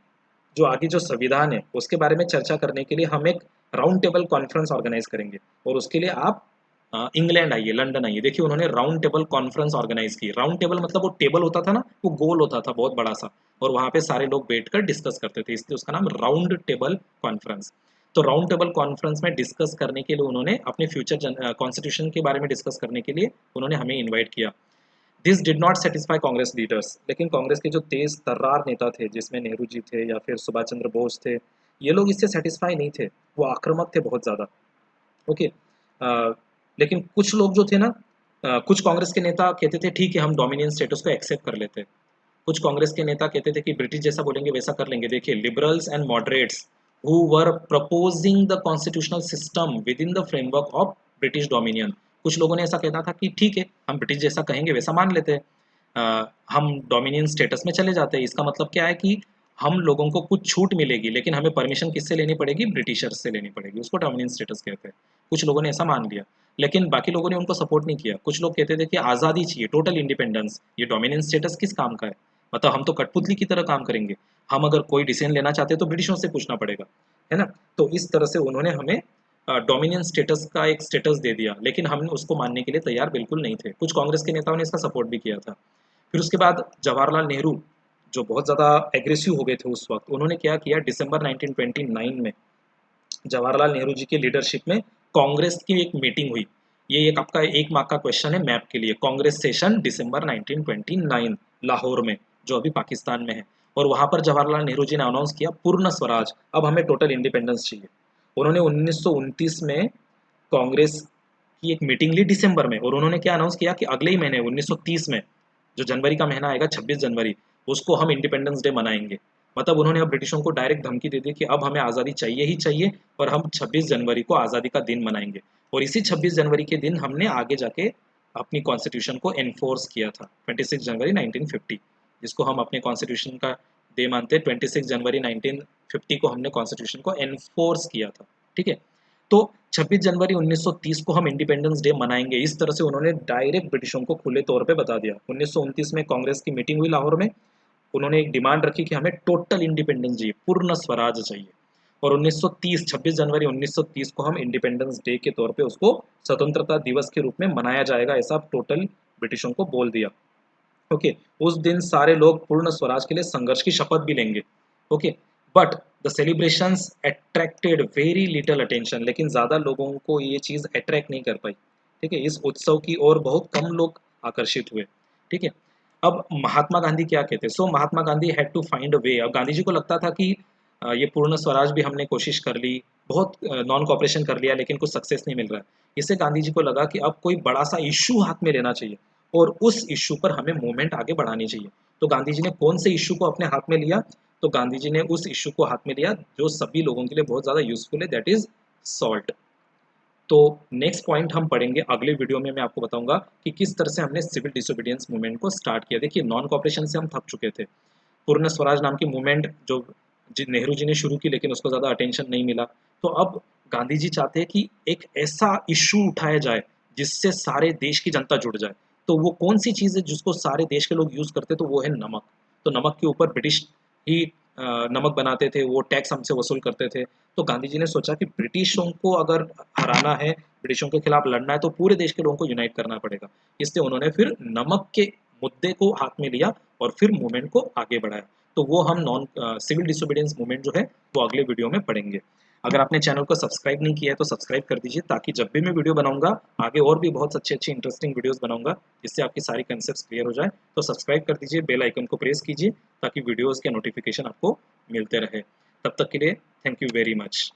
जो आगे जो संविधान है उसके बारे में चर्चा करने के लिए हम एक राउंड टेबल कॉन्फ्रेंस ऑर्गेनाइज करेंगे और उसके लिए आप इंग्लैंड आइए, लंदन आइए। देखिए उन्होंने राउंड टेबल कॉन्फ्रेंस ऑर्गेनाइज की। राउंड टेबल मतलब वो टेबल होता था ना, वो गोल होता था बहुत बड़ा सा, और वहाँ पे सारे लोग बैठकर डिस्कस करते थे, इसलिए उसका नाम राउंड टेबल कॉन्फ्रेंस। तो राउंड टेबल कॉन्फ्रेंस में डिस्कस करने के लिए उन्होंने अपने फ्यूचर कॉन्स्टिट्यूशन के बारे में डिस्कस करने के लिए उन्होंने हमें इन्वाइट किया। This did not satisfy Congress leaders, लेकिन कांग्रेस के जो तेज तर्रार नेता थे, जिसमें नेहरू जी थे या फिर सुभाष चंद्र बोस थे, ये लोग इससे सेटिस्फाई नहीं थे, वो आक्रामक थे बहुत ज़्यादा। ओके। लेकिन कुछ लोग जो थे ना, कुछ कांग्रेस के नेता कहते थे ठीक है हम डोमिनियन स्टेटस को एक्सेप्ट कर लेते हैं। कुछ कांग्रेस के नेता कहते थे कि ब्रिटिश जैसा बोलेंगे वैसा कर लेंगे। देखिए liberals and moderates who were proposing the constitutional system with in the framework of British dominion, कुछ लोगों ने ऐसा कहना था कि ठीक है हम ब्रिटिश जैसा कहेंगे वैसा मान लेते हैं, हम डोमिनियन स्टेटस में चले जाते हैं। इसका मतलब क्या है कि हम लोगों को कुछ छूट मिलेगी लेकिन हमें परमिशन किससे लेनी पड़ेगी, ब्रिटिशर्स से लेनी पड़ेगी, उसको डोमिनियन स्टेटस कहते हैं। कुछ लोगों ने ऐसा मान लिया, लेकिन बाकी लोगों ने उनको सपोर्ट नहीं किया। कुछ लोग कहते थे कि आज़ादी चाहिए, टोटल इंडिपेंडेंस, ये डोमिनियन स्टेटस किस काम का है, मतलब हम तो कठपुतली की तरह काम करेंगे, हम अगर कोई डिसीजन लेना चाहते हैं तो ब्रिटिशों से पूछना पड़ेगा, है ना। तो इस तरह से उन्होंने हमें डोमिनियन स्टेटस का एक स्टेटस दे दिया, लेकिन हम उसको मानने के लिए तैयार बिल्कुल नहीं थे। कुछ कांग्रेस के नेताओं ने इसका सपोर्ट भी किया था। फिर उसके बाद जवाहरलाल नेहरू, जो बहुत ज़्यादा एग्रेसिव हो गए थे उस वक्त, उन्होंने क्या किया, दिसंबर 1929 में जवाहरलाल नेहरू जी की लीडरशिप में कांग्रेस की एक मीटिंग हुई। ये एक आपका 1 मार्क का क्वेश्चन है मैप के लिए। कांग्रेस सेशन दिसंबर 1929 लाहौर में, जो अभी पाकिस्तान में है। और वहाँ पर जवाहरलाल नेहरू जी ने अनाउंस किया पूर्ण स्वराज, अब हमें टोटल इंडिपेंडेंस चाहिए। उन्होंने 1929 में कांग्रेस की एक मीटिंग ली दिसंबर में, और उन्होंने क्या अनाउंस किया कि अगले ही महीने 1930 में, जो जनवरी का महीना आएगा 26 जनवरी, उसको हम इंडिपेंडेंस डे मनाएंगे। मतलब उन्होंने अब ब्रिटिशों को डायरेक्ट धमकी दे दी कि अब हमें आज़ादी चाहिए ही चाहिए, और हम 26 जनवरी को आज़ादी का दिन मनाएंगे। और इसी 26 जनवरी के दिन हमने आगे जाके अपनी कॉन्स्टिट्यूशन को एनफोर्स किया था, 26 जनवरी 1950, जिसको हम अपने कॉन्स्टिट्यूशन का डे मानते हैं। 26 जनवरी 1950 को हमने कॉन्स्टिट्यूशन को एनफोर्स किया था, ठीक है। तो 26 जनवरी 1930 को हम इंडिपेंडेंस डे मनाएंगे, इस तरह से उन्होंने डायरेक्ट ब्रिटिशों को खुले तौर पे बता दिया। 1929 में कांग्रेस की मीटिंग हुई लाहौर में, उन्होंने एक डिमांड रखी कि हमें टोटल इंडिपेंडेंस चाहिए, पूर्ण स्वराज चाहिए। और 1930 26 जनवरी 1930 को हम इंडिपेंडेंस डे के तौर पे उसको स्वतंत्रता दिवस के रूप में मनाया जाएगा, ऐसा टोटल ब्रिटिशों को बोल दिया। ओके। उस दिन सारे लोग पूर्ण स्वराज के लिए संघर्ष की शपथ भी लेंगे। Okay. But the celebrations attracted very little attention, लेकिन ज़्यादा लोगों को ये चीज़ अट्रैक्ट नहीं कर पाई, ठीक है। इस उत्सव की ओर बहुत कम लोग आकर्षित हुए, ठीक है। अब महात्मा गांधी क्या कहते हैं, so Mahatma Gandhi had to find a way. अब गांधी जी को लगता था कि ये पूर्ण स्वराज भी हमने कोशिश कर ली, बहुत नॉन कॉपरेशन कर लिया, लेकिन कुछ सक्सेस नहीं मिल रहा है। इससे गांधी जी को लगा कि अब कोई बड़ा सा इशू हाथ में लेना चाहिए और उस इशू पर हमें मूवमेंट आगे बढ़ानी चाहिए। तो गांधी जी ने कौन से इशू को अपने हाथ में लिया, तो गांधी जी ने उस इशू को हाथ में लिया जो सभी लोगों के लिए बहुत ज़्यादा यूजफुल है, दैट इज सॉल्ट। तो नेक्स्ट पॉइंट हम पढ़ेंगे अगले वीडियो में। मैं आपको बताऊंगा कि किस तरह से हमने सिविल डिसोबीडियंस मूवमेंट को स्टार्ट किया। देखिए नॉन कॉपरेशन से हम थक चुके थे। पूर्ण स्वराज नाम की मूवमेंट जो नेहरू जी ने शुरू की, लेकिन उसको ज़्यादा अटेंशन नहीं मिला। तो अब गांधी जी चाहते हैं कि एक ऐसा इशू उठाया जाए जिससे सारे देश की जनता जुड़ जाए। तो वो कौन सी चीज़ है जिसको सारे देश के लोग यूज़ करते, तो वो है नमक। तो नमक के ऊपर ब्रिटिश ही नमक बनाते थे, वो टैक्स हमसे वसूल करते थे। तो गांधी जी ने सोचा कि ब्रिटिशों को अगर हराना है, ब्रिटिशों के खिलाफ लड़ना है, तो पूरे देश के लोगों को यूनाइट करना पड़ेगा। इसलिए उन्होंने फिर नमक के मुद्दे को हाथ में लिया और फिर मूवमेंट को आगे बढ़ाया। तो वो हम नॉन सिविल डिसोबीडियंस मूवमेंट जो है वो अगले वीडियो में पढ़ेंगे। अगर आपने चैनल को सब्सक्राइब नहीं किया है तो सब्सक्राइब कर दीजिए, ताकि जब भी मैं वीडियो बनाऊंगा आगे और भी बहुत अच्छी अच्छी इंटरेस्टिंग वीडियोस बनाऊंगा, जिससे आपकी सारी कंसेप्ट क्लियर हो जाए। तो सब्सक्राइब कर दीजिए, बेल आइकन को प्रेस कीजिए, ताकि वीडियोज़ के नोटिफिकेशन आपको मिलते रहे। तब तक के लिए थैंक यू वेरी मच।